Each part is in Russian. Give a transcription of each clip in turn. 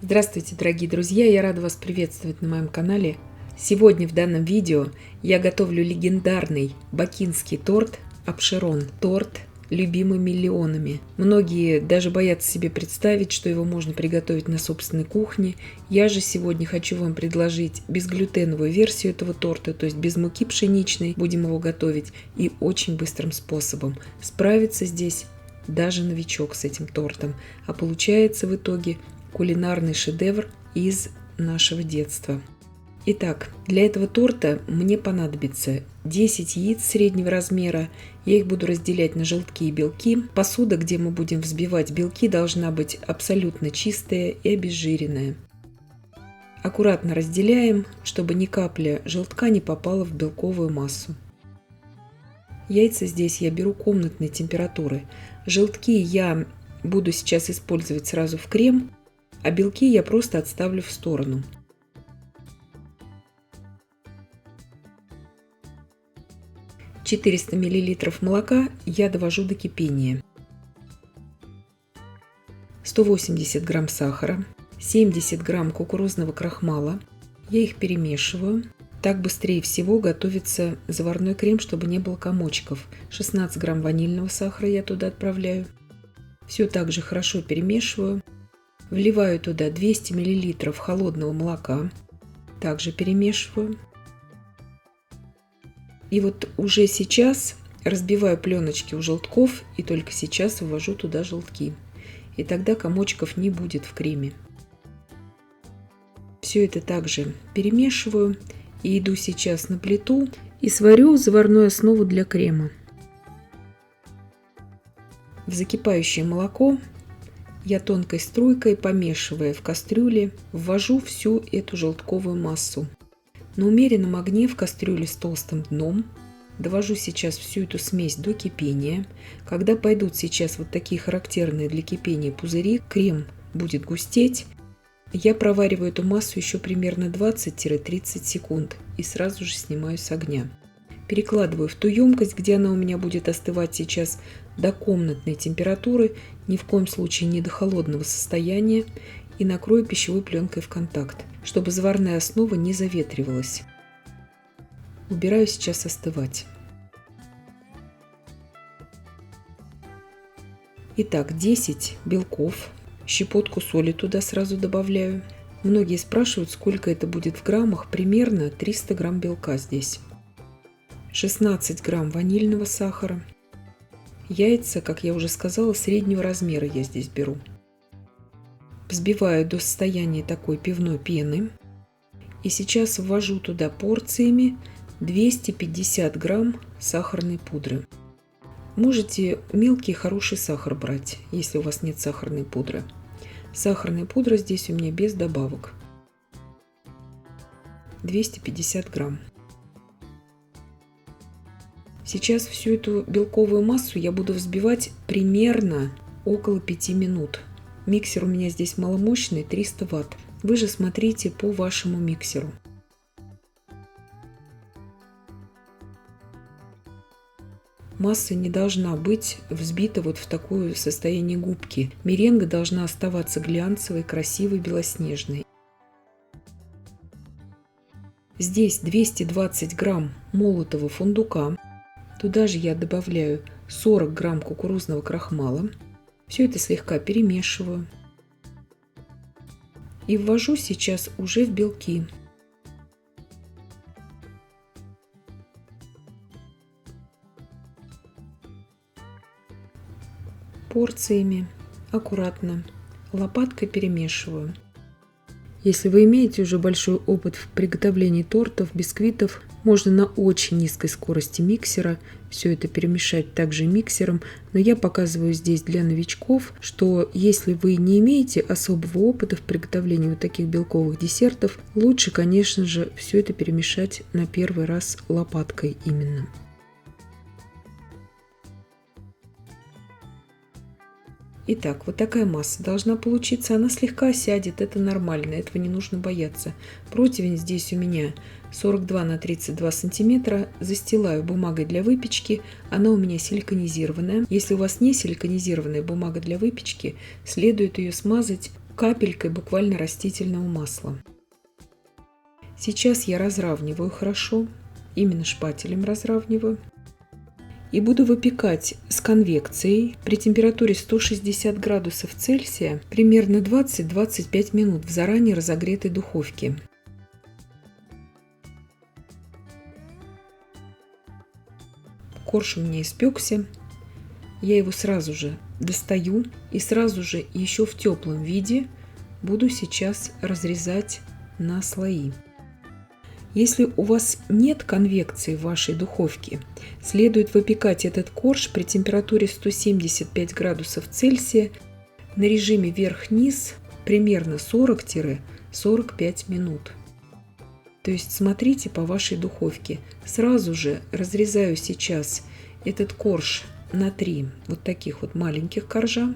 Здравствуйте, дорогие друзья! Я рада вас приветствовать на моем канале. Сегодня в данном видео я готовлю легендарный бакинский торт обширон. Торт, любимый миллионами. Многие даже боятся себе представить, что его можно приготовить на собственной кухне. Я же сегодня хочу вам предложить безглютеновую версию этого торта, то есть без муки пшеничной будем его готовить и очень быстрым способом. Справится здесь даже новичок с этим тортом, а получается в итоге кулинарный шедевр из нашего детства. Итак, для этого торта мне понадобится 10 яиц среднего размера. Я их буду разделять на желтки и белки. Посуда, где мы будем взбивать белки, должна быть абсолютно чистая и обезжиренная. Аккуратно разделяем, чтобы ни капля желтка не попала в белковую массу. Яйца здесь я беру комнатной температуры. Желтки я буду сейчас использовать сразу в крем, а белки я просто отставлю в сторону. — 400 мл молока я довожу до кипения. 180 грамм сахара, 70 грамм кукурузного крахмала. Я их перемешиваю. Так быстрее всего готовится заварной крем, чтобы не было комочков. 16 грамм ванильного сахара я туда отправляю. Все также хорошо перемешиваю. Вливаю туда 200 мл холодного молока. Также перемешиваю. И вот уже сейчас разбиваю пленочки у желтков и только сейчас ввожу туда желтки. И тогда комочков не будет в креме. Все это также перемешиваю и иду сейчас на плиту и сварю заварную основу для крема. В закипающее молоко я тонкой струйкой, помешивая в кастрюле, ввожу всю эту желтковую массу. На умеренном огне в кастрюле с толстым дном довожу сейчас всю эту смесь до кипения. Когда пойдут сейчас вот такие характерные для кипения пузыри, крем будет густеть. Я провариваю эту массу еще примерно 20-30 секунд и сразу же снимаю с огня. Перекладываю в ту емкость, где она у меня будет остывать сейчас до комнатной температуры, ни в коем случае не до холодного состояния, и накрою пищевой пленкой в контакт, чтобы заварная основа не заветривалась. Убираю сейчас остывать. Итак, 10 белков, щепотку соли туда сразу добавляю. Многие спрашивают, сколько это будет в граммах, примерно 300 грамм белка здесь. 16 грамм ванильного сахара. Яйца, как я уже сказала, среднего размера я здесь беру. Взбиваю до состояния такой пивной пены. И сейчас ввожу туда порциями 250 грамм сахарной пудры. Можете мелкий хороший сахар брать, если у вас нет сахарной пудры. Сахарная пудра здесь у меня без добавок. 250 грамм. Сейчас всю эту белковую массу я буду взбивать примерно около 5 минут. Миксер у меня здесь маломощный, 300 Вт. Вы же смотрите по вашему миксеру. Масса не должна быть взбита вот в такое состояние губки. Меренга должна оставаться глянцевой, красивой, белоснежной. Здесь 220 грамм молотого фундука. Туда же я добавляю 40 грамм кукурузного крахмала. Все это слегка перемешиваю. И ввожу сейчас уже в белки. Порциями, аккуратно, лопаткой перемешиваю. Если вы имеете уже большой опыт в приготовлении тортов, бисквитов, можно на очень низкой скорости миксера все это перемешать также миксером. Но я показываю здесь для новичков, что если вы не имеете особого опыта в приготовлении вот таких белковых десертов, лучше, конечно же, все это перемешать на первый раз лопаткой именно. Итак, вот такая масса должна получиться. Она слегка сядет, это нормально, этого не нужно бояться. Противень здесь у меня 42 на 32 сантиметра. Застилаю бумагой для выпечки. Она у меня силиконизированная. Если у вас не силиконизированная бумага для выпечки, следует ее смазать капелькой буквально растительного масла. Сейчас я разравниваю хорошо, именно шпателем разравниваю. И буду выпекать с конвекцией при температуре 160 градусов Цельсия примерно 20-25 минут в заранее разогретой духовке. Корж у меня испекся. Я его сразу же достаю и сразу же еще в теплом виде буду сейчас разрезать на слои. Если у вас нет конвекции в вашей духовке, следует выпекать этот корж при температуре 175 градусов Цельсия на режиме вверх-вниз примерно 40-45 минут. То есть смотрите по вашей духовке. Сразу же разрезаю сейчас этот корж на 3 вот таких вот маленьких коржа.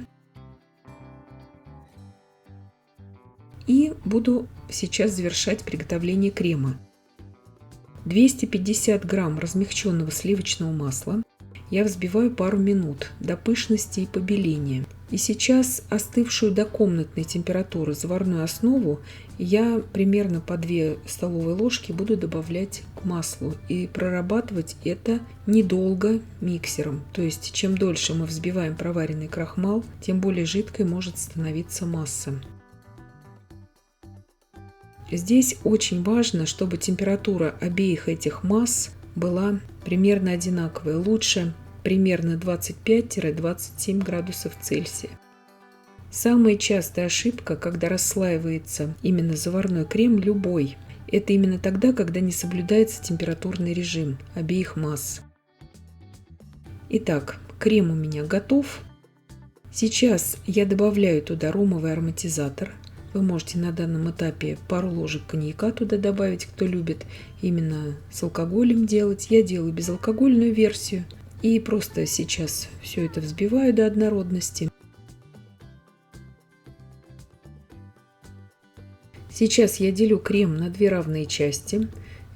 И буду сейчас завершать приготовление крема. 250 грамм размягченного сливочного масла я взбиваю пару минут до пышности и побеления. И сейчас остывшую до комнатной температуры заварную основу я примерно по 2 столовые ложки буду добавлять к маслу и прорабатывать это недолго миксером. То есть чем дольше мы взбиваем проваренный крахмал, тем более жидкой может становиться масса. Здесь очень важно, чтобы температура обеих этих масс была примерно одинаковая. Лучше примерно 25-27 градусов Цельсия. Самая частая ошибка, когда расслаивается именно заварной крем любой, это именно тогда, когда не соблюдается температурный режим обеих масс. Итак, крем у меня готов. Сейчас я добавляю туда ромовый ароматизатор. Вы можете на данном этапе пару ложек коньяка туда добавить, кто любит именно с алкоголем делать. Я делаю безалкогольную версию. И просто сейчас все это взбиваю до однородности. Сейчас я делю крем на 2 равные части.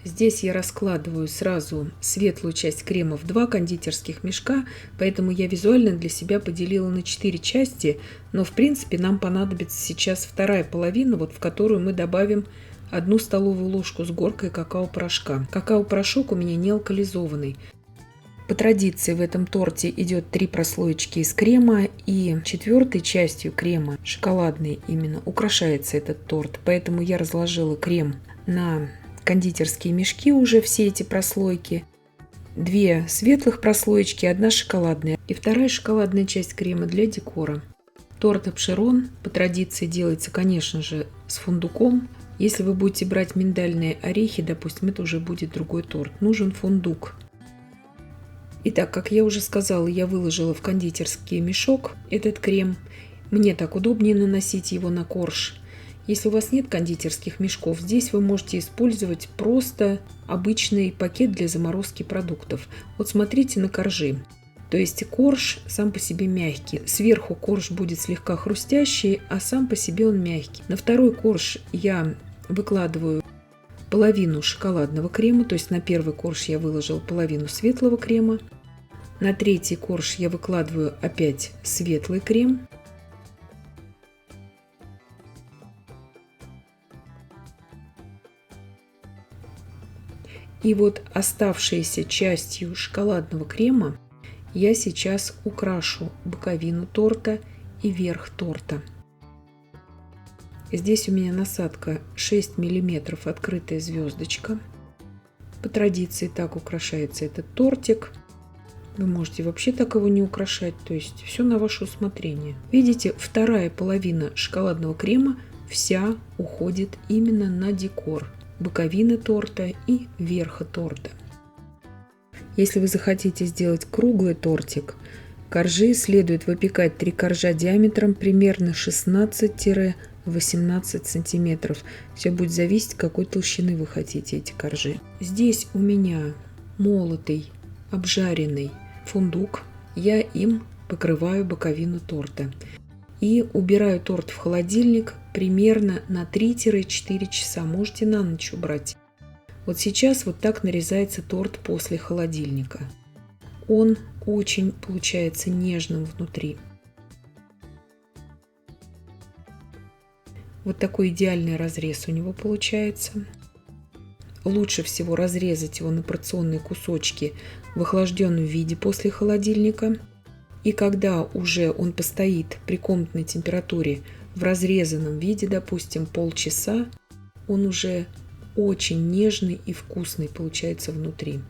Здесь я раскладываю сразу светлую часть крема в 2 кондитерских мешка, поэтому я визуально для себя поделила на 4 части, но в принципе нам понадобится сейчас вторая половина, вот в которую мы добавим 1 столовую ложку с горкой какао-порошка. Какао-порошок у меня не алкализованный. По традиции в этом торте идет 3 прослоечки из крема, и 4-й частью крема, шоколадной именно, украшается этот торт, поэтому я разложила крем на кондитерские мешки уже все эти прослойки. 2 светлых прослоечки, 1 шоколадная и 2 шоколадная часть крема для декора. Торт обширон по традиции делается, конечно же, с фундуком. Если вы будете брать миндальные орехи, допустим, это уже будет другой торт. Нужен фундук. Итак, как я уже сказала, я выложила в кондитерский мешок этот крем. Мне так удобнее наносить его на корж. Если у вас нет кондитерских мешков, здесь вы можете использовать просто обычный пакет для заморозки продуктов. Вот смотрите на коржи. То есть корж сам по себе мягкий. Сверху корж будет слегка хрустящий, а сам по себе он мягкий. На второй корж я выкладываю половину шоколадного крема, то есть на первый корж я выложила половину светлого крема. На третий корж я выкладываю опять светлый крем. И вот оставшейся частью шоколадного крема я сейчас украшу боковину торта и верх торта. Здесь у меня насадка 6 мм открытая звездочка. По традиции так украшается этот тортик. Вы можете вообще так его не украшать, то есть все на ваше усмотрение. Видите, вторая половина шоколадного крема вся уходит именно на декор. Боковины торта и верха торта. Если вы захотите сделать круглый тортик, коржи следует выпекать 3 коржа диаметром примерно 16-18 сантиметров. Все будет зависеть, какой толщины вы хотите эти коржи. Здесь у меня молотый, обжаренный фундук. Я им покрываю боковину торта. И убираю торт в холодильник примерно на 3-4 часа. Можете на ночь убрать. Вот сейчас вот так нарезается торт после холодильника. Он очень получается нежным внутри. Вот такой идеальный разрез у него получается. Лучше всего разрезать его на порционные кусочки в охлажденном виде после холодильника. И когда уже он постоит при комнатной температуре в разрезанном виде, допустим, полчаса, он уже очень нежный и вкусный получается внутри.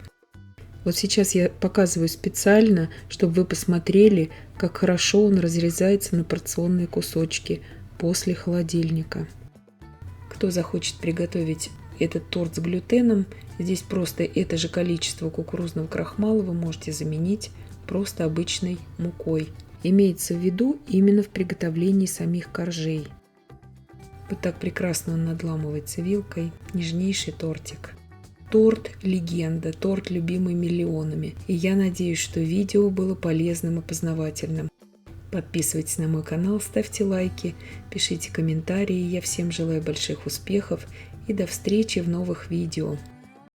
Вот сейчас я показываю специально, чтобы вы посмотрели, как хорошо он разрезается на порционные кусочки после холодильника. Кто захочет приготовить этот торт с глютеном, здесь просто это же количество кукурузного крахмала вы можете заменить просто обычной мукой. Имеется в виду именно в приготовлении самих коржей. Вот так прекрасно он надламывается вилкой. Нежнейший тортик. Торт легенда, торт любимый миллионами. И я надеюсь, что видео было полезным и познавательным. Подписывайтесь на мой канал, ставьте лайки, пишите комментарии. Я всем желаю больших успехов и до встречи в новых видео.